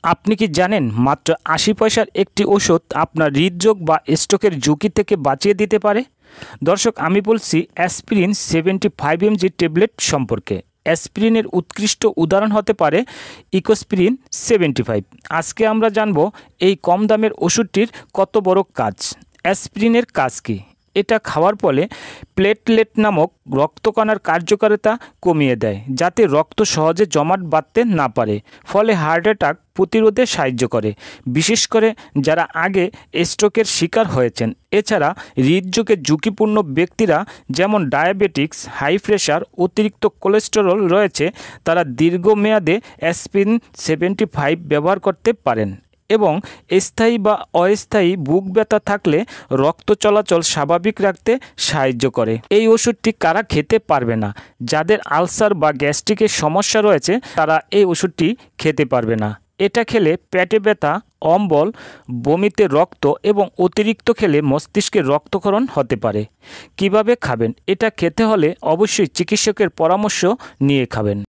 আপনি কি জানেন মাত্র ৮০ পয়সার একটি ওষুধ আপনার হৃদরোগ বা স্ট্রোকের ঝুঁকি থেকে বাঁচিয়ে দিতে পারে? দর্শক, আমি বলছি অ্যাসপিরিন 75 mg ট্যাবলেট সম্পর্কে। অ্যাসপিরিনের উৎকৃষ্ট উদাহরণ হতে পারে ইকোস্পিরিন 75। আজকে আমরা জানব এই কম দামের ওষুধটির কত বড় কাজ। অ্যাসপিরিনের কাজ কী? এটা খাওয়ার ফলে প্লেটলেট নামক রক্তকণার কার্যকারিতা কমিয়ে দেয়, যাতে রক্ত সহজে জমাট বাঁধতে না পারে, ফলে হার্ট অ্যাটাক প্রতিরোধে সাহায্য করে, বিশেষ করে যারা আগে স্ট্রোকের শিকার হয়েছেন। এছাড়া হৃদরোগের ঝুঁকিপূর্ণ ব্যক্তিরা, যেমন ডায়াবেটিক্স, হাই প্রেশার, অতিরিক্ত কোলেস্টেরল রয়েছে, তারা দীর্ঘমেয়াদে অ্যাসপিরিন 75 ব্যবহার করতে পারেন। এবং স্থায়ী বা অস্থায়ী বুক ব্যথা থাকলে রক্ত চলাচল স্বাভাবিক রাখতে সাহায্য করে। এই ওষুধটি কারা খেতে পারবে না? যাদের আলসার বা গ্যাস্ট্রিকের সমস্যা রয়েছে তারা এই ওষুধটি খেতে পারবে না। এটা খেলে পেটে ব্যথা, অম্বল, বমিতে রক্ত এবং অতিরিক্ত খেলে মস্তিষ্কে রক্তক্ষরণ হতে পারে। কিভাবে খাবেন? এটা খেতে হলে অবশ্যই চিকিৎসকের পরামর্শ নিয়ে খাবেন।